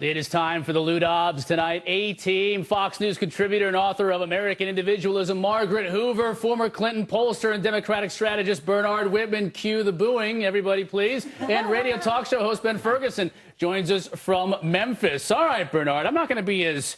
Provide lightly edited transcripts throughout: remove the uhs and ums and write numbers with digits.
It is time for the Lou Dobbs Tonight A-Team. Fox News contributor and author of American Individualism, Margaret Hoover, former Clinton pollster and Democratic strategist Bernard Whitman. Cue the booing, everybody, please. And radio talk show host Ben Ferguson joins us from Memphis. All right, Bernard, I'm not going to be as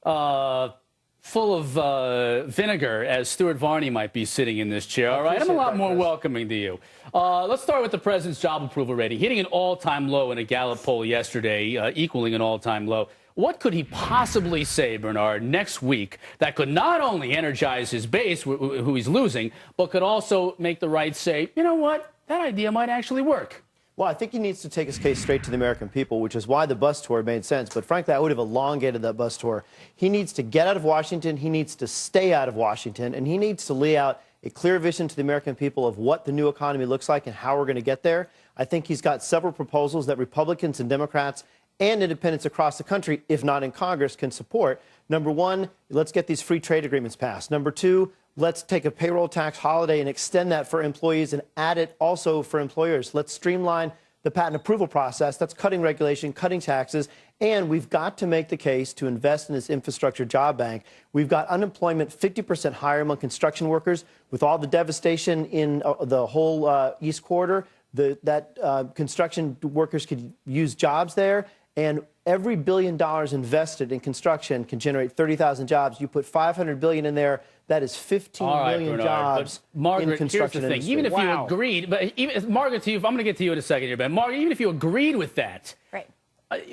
full of vinegar as Stuart Varney might be sitting in this chair. All right, I'm a lot more welcoming to you. Let's start with the president's job approval rating, hitting an all-time low in a Gallup poll yesterday, equaling an all-time low. What could he possibly say, Bernard, next week that could not only energize his base, who he's losing, but could also make the right say, you know what, that idea might actually work? Well, I think he needs to take his case straight to the American people, which is why the bus tour made sense. But frankly, I would have elongated that bus tour. He needs to get out of Washington. He needs to stay out of Washington. And he needs to lay out a clear vision to the American people of what the new economy looks like and how we're going to get there. I think he's got several proposals that Republicans and Democrats and independents across the country, if not in Congress, can support. Number one, let's get these free trade agreements passed. Number two, let's take a payroll tax holiday and extend that for employees and add it also for employers. Let's streamline the patent approval process. That's cutting regulation, cutting taxes. And we've got to make the case to invest in this infrastructure job bank. We've got unemployment 50% higher among construction workers. With all the devastation in the whole East Corridor, construction workers could use jobs there. And every $1 billion invested in construction can generate 30,000 jobs. You put $500 billion in there, that is 15 million jobs in construction industry. Even if you agreed, Margaret, to you, I'm going to get to you in a second here, Ben. Margaret, even if you agreed with that, right,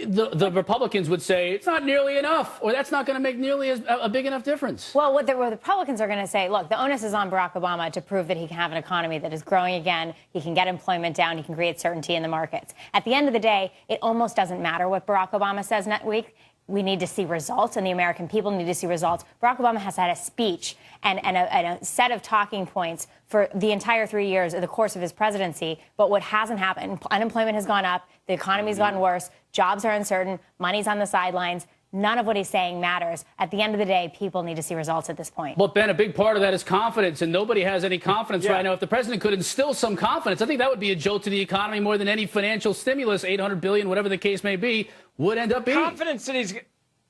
the Republicans would say it's not nearly enough, or that's not going to make nearly a big enough difference. Well, what the Republicans are going to say, look, the onus is on Barack Obama to prove that he can have an economy that is growing again, he can get employment down, he can create certainty in the markets. At the end of the day, it almost doesn't matter what Barack Obama says next week. We need to see results, and the American people need to see results. Barack Obama has had a speech and a set of talking points for the entire 3 years of the course of his presidency, but what hasn't happened, unemployment has gone up, the economy's gotten worse, jobs are uncertain, money's on the sidelines. None of what he's saying matters. At the end of the day, people need to see results at this point. Well, Ben, a big part of that is confidence, and nobody has any confidence right now. If the president could instill some confidence, I think that would be a jolt to the economy more than any financial stimulus, $800 billion, whatever the case may be, would end up being. Confidence that he's...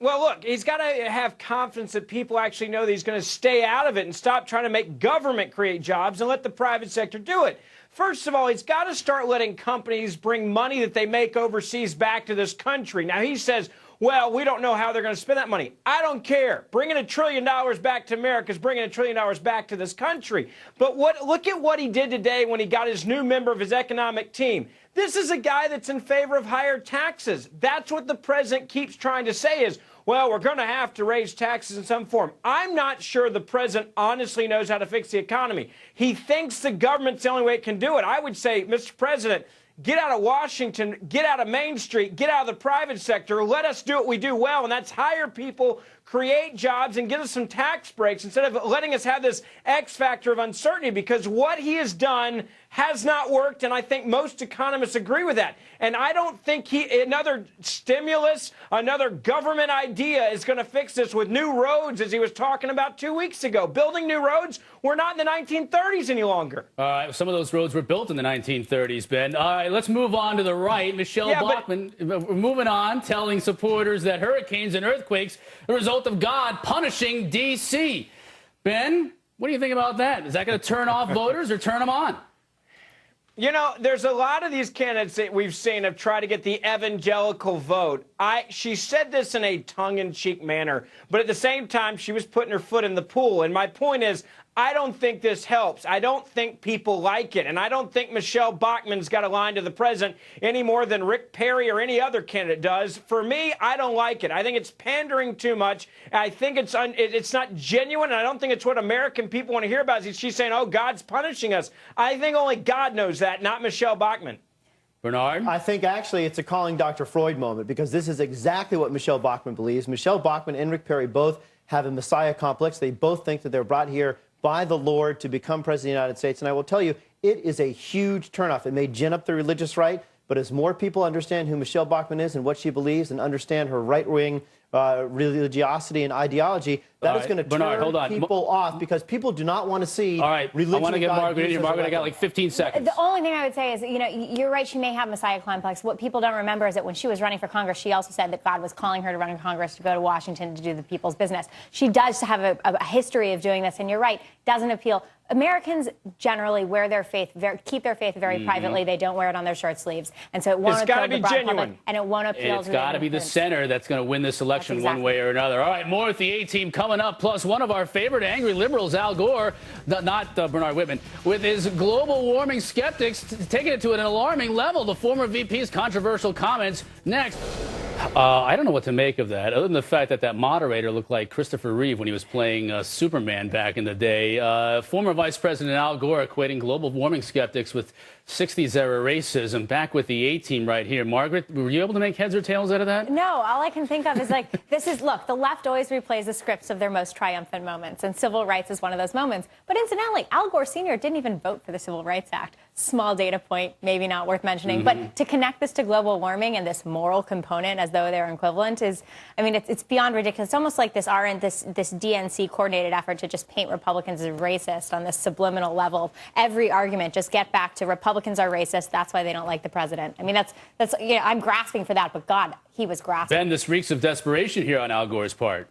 Well, look, he's got to have confidence that people actually know that he's going to stay out of it and stop trying to make government create jobs and let the private sector do it. First of all, he's got to start letting companies bring money that they make overseas back to this country. Now, he says, well, we don't know how they're going to spend that money. I don't care. Bringing $1 trillion back to America is bringing $1 trillion back to this country. But look at what he did today when he got his new member of his economic team. This is a guy that's in favor of higher taxes. That's what the president keeps trying to say is, well, we're going to have to raise taxes in some form. I'm not sure the president honestly knows how to fix the economy. He thinks the government's the only way it can do it. I would say, Mr. President, get out of Washington, get out of Main Street, get out of the private sector. Let us do what we do well, and that's hire people, create jobs, and get us some tax breaks instead of letting us have this X factor of uncertainty, because what he has done has not worked, and I think most economists agree with that. And I don't think another stimulus, another government idea is going to fix this with new roads, as he was talking about 2 weeks ago. Building new roads, we're not in the 1930s any longer. All right, some of those roads were built in the 1930s, Ben. All right, let's move on to the right. Michele Bachmann, moving on, telling supporters that hurricanes and earthquakes are the result of God punishing D.C. Ben, what do you think about that? Is that going to turn off voters or turn them on? You know, there's a lot of these candidates that we've seen have tried to get the evangelical vote. She said this in a tongue-in-cheek manner, but at the same time, she was putting her foot in the pool. And my point is, I don't think this helps. I don't think people like it. And I don't think Michele Bachmann's got a line to the president any more than Rick Perry or any other candidate does. For me, I don't like it. I think it's pandering too much. I think it's not genuine. And I don't think it's what American people want to hear about. She's saying, oh, God's punishing us. I think only God knows that, not Michele Bachmann. Bernard? I think actually it's a calling Dr. Freud moment, because this is exactly what Michele Bachmann believes. Michele Bachmann and Rick Perry both have a Messiah complex. They both think that they're brought here by the Lord to become president of the United States. And I will tell you, it is a huge turnoff. It may gin up the religious right, but as more people understand who Michele Bachmann is and what she believes and understand her right-wing religiosity and ideology, that is going to turn people off because people do not want to see religion. I want to get Margaret in here. Margaret, I got like 15 seconds. The only thing I would say is, you're right, she may have Messiah complex. What people don't remember is that when she was running for Congress, she also said that God was calling her to run for Congress to go to Washington to do the people's business. She does have a history of doing this, and you're right, doesn't appeal. Americans generally wear their faith, keep their faith very privately. They don't wear it on their shirt sleeves. And so it won't appeal to the broad public, and it won't appeal to the It's got to be the center that's going to win this election one way or another. All right, more with the A-team coming up, plus one of our favorite angry liberals, Al Gore, not Bernard Whitman, with his global warming skeptics taking it to an alarming level. The former VP's controversial comments next. I don't know what to make of that, other than the fact that that moderator looked like Christopher Reeve when he was playing Superman back in the day. Former Vice President Al Gore equating global warming skeptics with 60s-era racism. Back with the A-team right here. Margaret, were you able to make heads or tails out of that? No, all I can think of is look, the left always replays the scripts of their most triumphant moments, and civil rights is one of those moments. But incidentally, Al Gore Sr. didn't even vote for the Civil Rights Act. Small data point, maybe not worth mentioning. But to connect this to global warming and this moral component as though they're equivalent is, it's beyond ridiculous. It's almost like this DNC coordinated effort to just paint Republicans as racist on this subliminal level. Every argument, just get back to Republicans are racist. That's why they don't like the president. I'm grasping for that, but God, he was grasping. Ben, this reeks of desperation here on Al Gore's part.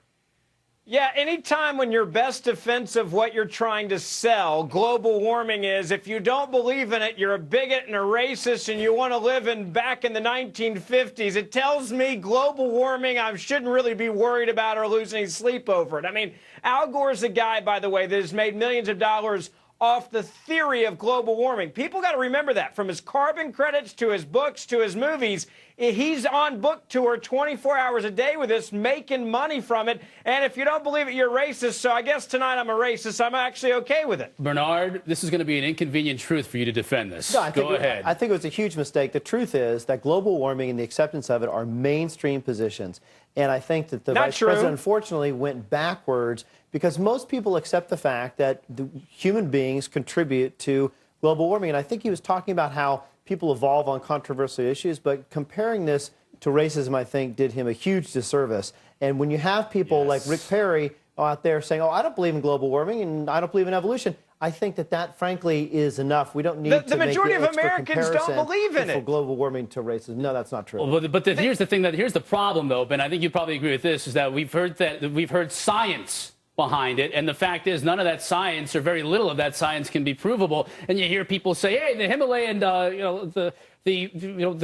Yeah, anytime when your best defense of what you're trying to sell, global warming, is if you don't believe in it, you're a bigot and a racist and you want to live back in the 1950s, it tells me global warming, I shouldn't really be worried about or losing any sleep over it. Al Gore's a guy, by the way, that has made millions of dollars off the theory of global warming. People got to remember that. From his carbon credits to his books to his movies, he's on book tour 24 hours a day with this, making money from it. And if you don't believe it, you're racist. So I guess tonight I'm a racist. I'm actually okay with it. Bernard, this is going to be an inconvenient truth for you to defend this. No, Go ahead. I think it was a huge mistake. The truth is that global warming and the acceptance of it are mainstream positions. And I think that the vice president, unfortunately, went backwards because most people accept the fact that human beings contribute to global warming. And I think he was talking about how people evolve on controversial issues, but comparing this to racism, I think, did him a huge disservice. And when you have people like Rick Perry out there saying, I don't believe in global warming and I don't believe in evolution, I think that frankly, is enough. We don't need to the majority of Americans don't believe in it. Global warming to racism. No, that's not true. Well, but here's the thing. Here's the problem, though, Ben. I think you probably agree with this: is that we've heard science behind it, and the fact is, none of that science, or very little of that science, can be provable. And you hear people say, "Hey, the Himalayan, the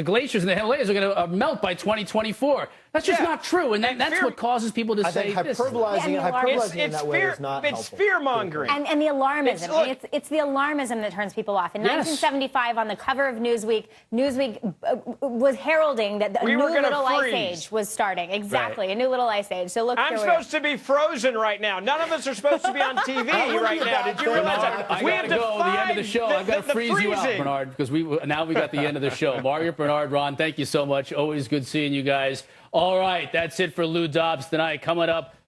glaciers in the Himalayas are going to melt by 2024." That's just not true, and that's what causes people to say hyperbolizing in that way is not helpful. It's fear-mongering. And the alarmism. It's the alarmism that turns people off. In 1975, on the cover of Newsweek was heralding that a new little ice age was starting. Exactly, a new little ice age. So look, I'm supposed to be frozen right now. None of us are supposed to be on TV right now. Did you realize that? We have to go the end of the show. I've got to freeze you out, Bernard, because now we got the end of the show. Margaret, Bernard, Ron, thank you so much. Always good seeing you guys. All right, that's it for Lou Dobbs Tonight. Coming up.